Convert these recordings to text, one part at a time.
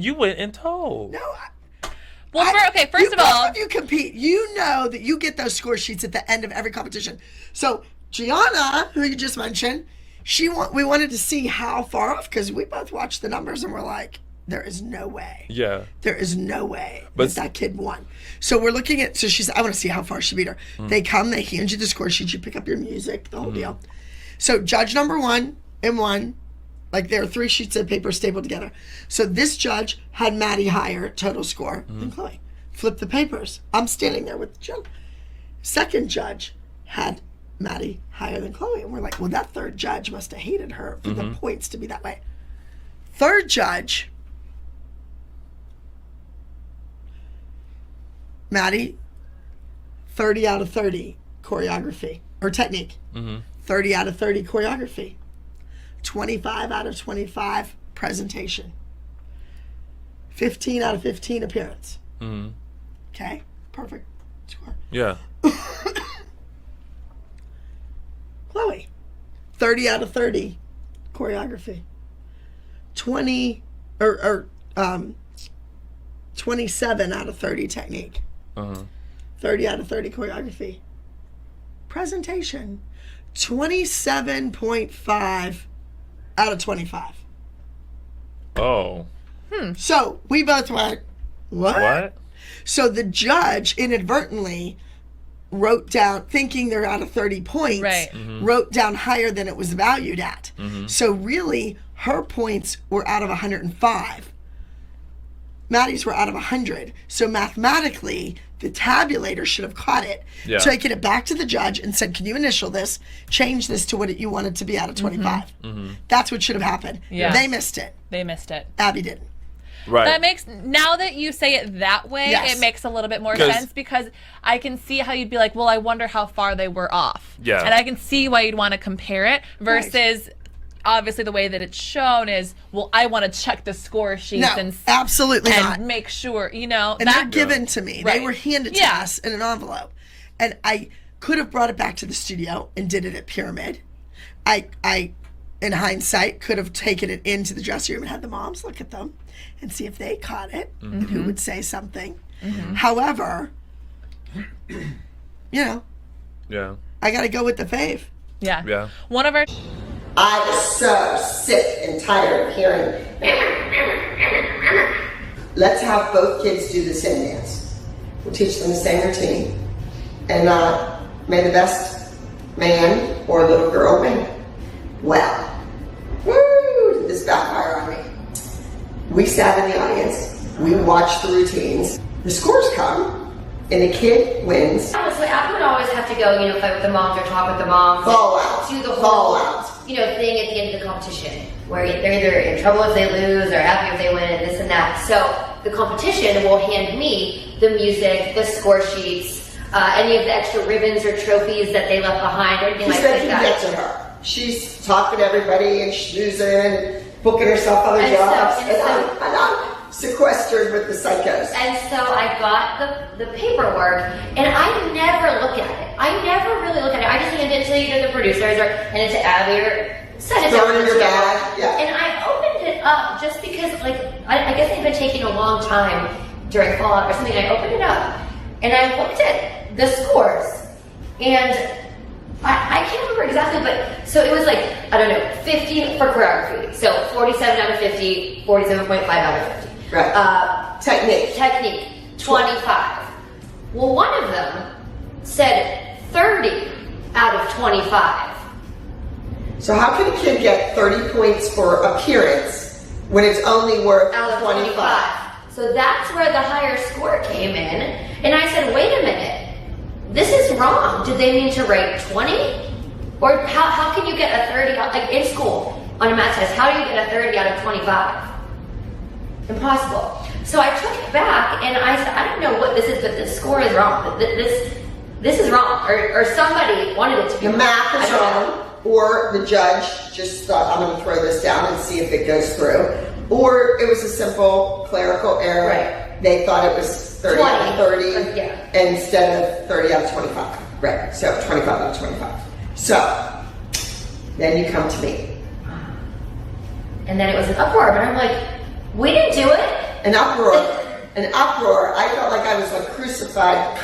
You went and told. No, First of all, if you compete, you know that you get those score sheets at the end of every competition. So Gianna, who you just mentioned, we wanted to see how far off, because we both watched the numbers and we're like, there is no way. Yeah. There is no way that kid won. So we're looking at, so she said, I want to see how far she beat her. They come, they hand you the score sheet, you pick up your music, the whole deal. So judge number 1 and 1, like there are 3 sheets of paper stapled together. So this judge had Maddie higher total score than Chloe. Flip the papers. I'm standing there with the judge. Second judge had Maddie higher than Chloe. And we're like, well, that third judge must have hated her for the points to be that way. Third judge, Maddie, 30 out of 30 choreography or technique. 30 out of 30 choreography. 25 out of 25 presentation. 15 out of 15 appearance. Okay, perfect score. Yeah. Chloe, 30 out of 30 choreography. 27 out of 30 technique. 30 out of 30 choreography. Presentation, 27.5 out of 25. Oh. So we both went, what? So the judge inadvertently wrote down, thinking they're out of 30 points, wrote down higher than it was valued at. So really, her points were out of 105. Maddie's were out of 100. So mathematically, the tabulator should have caught it, taken it back to the judge and said, can you initial this, change this to what you wanted to be out of 25. That's what should have happened. They missed it. Abby didn't. Right. That makes, now that you say it that way, it makes a little bit more sense, because I can see how you'd be like, well, I wonder how far they were off. Yeah. And I can see why you'd want to compare it versus obviously the way that it's shown is, well, I want to check the score sheets absolutely not. Make sure, you know. And they're given to me. They were handed to us in an envelope. And I could have brought it back to the studio and did it at Pyramid. I in hindsight, could have taken it into the dressing room and had the moms look at them and see if they caught it and who would say something. However, you know, I got to go with the fave. Yeah. One of our... I was so sick and tired of hearing, let's have both kids do the same dance. We'll teach them the same routine. And may the best man or little girl win. Well, did this backfire on me. We sat in the audience, we watched the routines, the scores come, and the kid wins. So Abby would always have to go, fight with the moms or talk with the moms. Fall out. Do the whole, thing at the end of the competition, where they're either in trouble if they lose or happy if they win and this and that. So the competition will hand me the music, the score sheets, any of the extra ribbons or trophies that they left behind, or anything like that. Get to her. She's talking to everybody and schmoozing and booking herself other jobs. And I'm sequestered with the psychos. And so I got the paperwork, and I never look at it. I never really look at it. I just hand it to either the producers or hand it to Abby or send it to her in your bag. Yeah. And I opened it up just because, I guess it had been taking a long time during Fallout or something. I opened it up, and I looked at the scores, and I can't remember exactly, but so it was 50 for choreography. So 47 out of 50, 47.5 out of 50. Right. Technique, 25. Well, one of them said 30 out of 25. So how can a kid get 30 points for appearance when it's only worth out of 25? So that's where the higher score came in. And I said, wait a minute. This is wrong. Did they mean to write 20? Or how can you get a 30 out, in school on a math test, how do you get a 30 out of 25? Impossible. So I took it back and I said, I don't know what this is, but this score is wrong. This is wrong. Or somebody wanted it to be wrong. The math is wrong. Or the judge just thought, I'm going to throw this down and see if it goes through. Or it was a simple clerical error. Right. They thought it was 30 out of 30 instead of 30 out of 25. Right. So 25 out of 25. So then you come to me. And then it was an uproar, but I'm like, we didn't do it. an uproar. I felt like I was like crucified.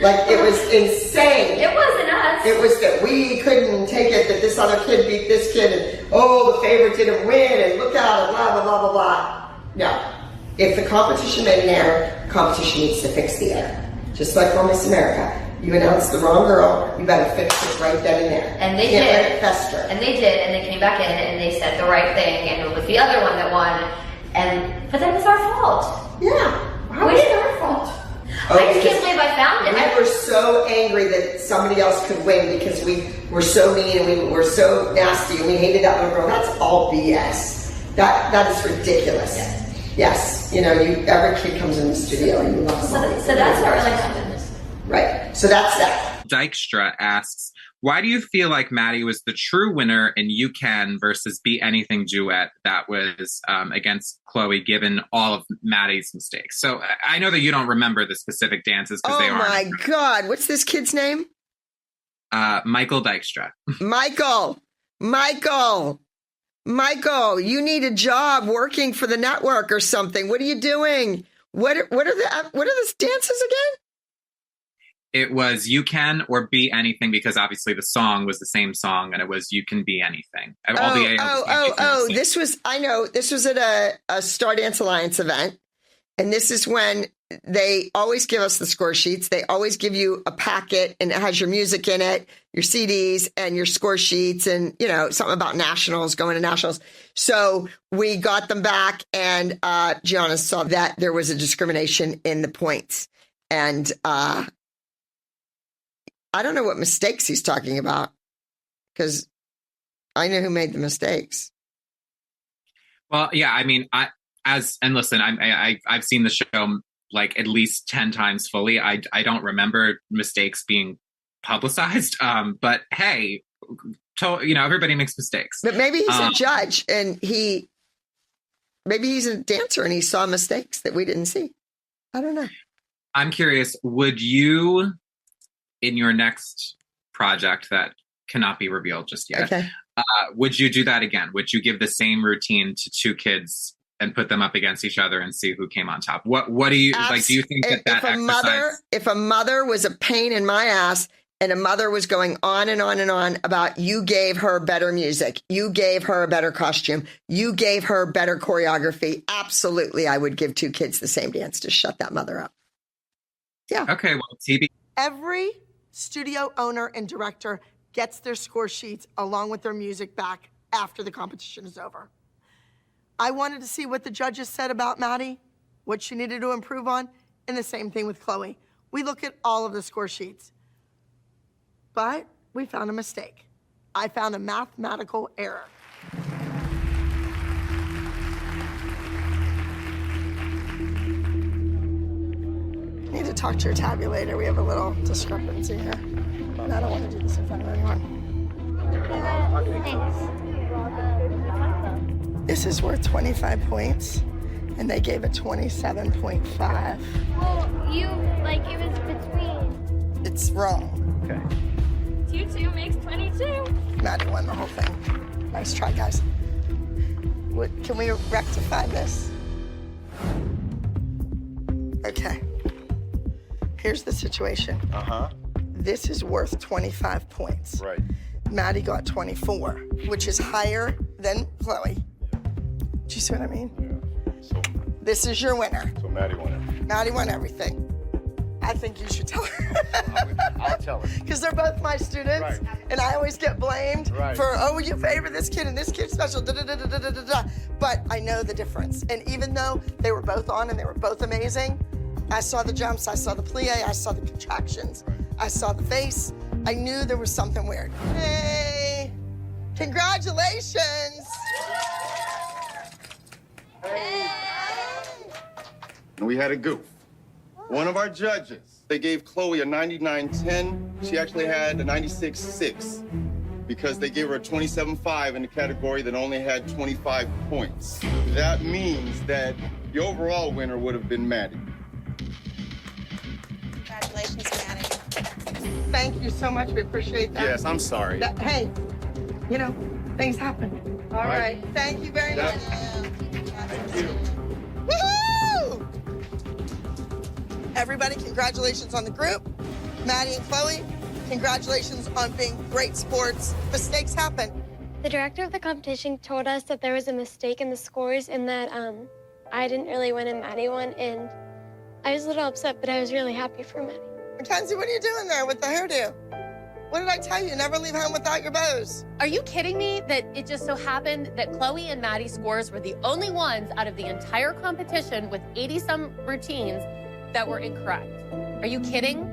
Like it was insane. It wasn't us. It was that we couldn't take it that this other kid beat this kid and the favorite didn't win and look out and blah blah blah blah blah. No. If the competition made an error, competition needs to fix the error. Just like for Miss America. You announced the wrong girl, you better fix it right then and there. And they Can't did. let it fester. And they did, and they came back in and they said the right thing, and it was the other one that won. But that was our fault. Yeah. We did our fault. I just can't believe I found it. We were so angry that somebody else could win because we were so mean and we were so nasty and we hated that little girl. That's all BS. That is ridiculous. Yes. You know, every kid comes in the studio and you love somebody. So that's what really happened. Right. So that's that. Dykstra asks, why do you feel like Maddie was the true winner in You Can versus Be Anything duet that was against Chloe, given all of Maddie's mistakes? So I know that you don't remember the specific dances because they aren't. Oh my God. What's this kid's name? Michael Dykstra. Michael, you need a job working for the network or something. What are you doing? What are the dances again? It was You Can or Be Anything because obviously the song was the same song and it was You Can Be Anything. This was at a Star Dance Alliance event. And this is when they always give us the score sheets. They always give you a packet and it has your music in it, your CDs and your score sheets and, you know, something about nationals, going to nationals. So we got them back and Gianna saw that there was a discrimination in the points. And I don't know what mistakes he's talking about because I know who made the mistakes. Well, yeah, I mean, I've seen the show like at least 10 times fully. I don't remember mistakes being publicized. But hey, everybody makes mistakes. But maybe he's a judge and maybe he's a dancer and he saw mistakes that we didn't see. I don't know. I'm curious, would you, in your next project that cannot be revealed just yet, would you do that again? Would you give the same routine to two kids and put them up against each other and see who came on top? What do you like? Do you think if a mother was a pain in my ass and a mother was going on and on and on about you gave her better music, you gave her a better costume, you gave her better choreography, absolutely, I would give two kids the same dance to shut that mother up. Yeah. Okay. Well, TV. Every studio owner and director gets their score sheets along with their music back after the competition is over. I wanted to see what the judges said about Maddie, what she needed to improve on, and the same thing with Chloe. We look at all of the score sheets, but we found a mistake. I found a mathematical error. I need to talk to your tabulator. We have a little discrepancy here. And I don't want to do this in front of anyone. This is worth 25 points, and they gave it 27.5. Well, it was between. It's wrong. Okay. 2 makes 22. Maddie won the whole thing. Nice try, guys. Can we rectify this? Okay. Here's the situation. This is worth 25 points. Right. Maddie got 24, which is higher than Chloe. Do you see what I mean? Yeah. So this is your winner. So Maddie won it. Maddie won everything. I think you should tell her. I'll tell her. Because they're both my students, Right. and I always get blamed for, you favor this kid and this kid's special, da-da-da-da-da-da-da. But I know the difference. And even though they were both on and they were both amazing, I saw the jumps, I saw the plie, I saw the contractions, I saw the face. I knew there was something weird. Hey, congratulations. And we had a goof. One of our judges, they gave Chloe a 99.10. She actually had a 96.6 because they gave her a 27.5 in the category that only had 25 points. That means that the overall winner would have been Maddie. Congratulations, Maddie. Thank you so much. We appreciate that. Yes, I'm sorry. Hey, things happen. All right. Thank you very much. Thank you. Woohoo! Everybody, congratulations on the group. Maddie and Chloe, congratulations on being great sports. Mistakes happen. The director of the competition told us that there was a mistake in the scores and that I didn't really win and Maddie won, and I was a little upset, but I was really happy for Maddie. Mackenzie, what are you doing there with the hairdo? What did I tell you? Never leave home without your bows. Are you kidding me that it just so happened that Chloe and Maddie's scores were the only ones out of the entire competition with 80-some routines that were incorrect? Are you kidding?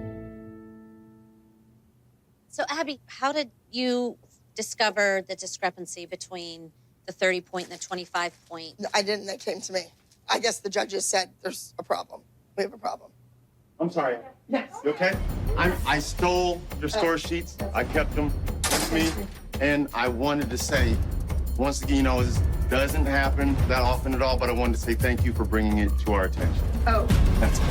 So, Abby, how did you discover the discrepancy between the 30-point and the 25-point? No, I didn't. That came to me. I guess the judges said there's a problem. We have a problem. I'm sorry. Yes. You okay? I stole your score sheets. I kept them with me. And I wanted to say, once again, this doesn't happen that often at all, but I wanted to say thank you for bringing it to our attention. Oh. That's it.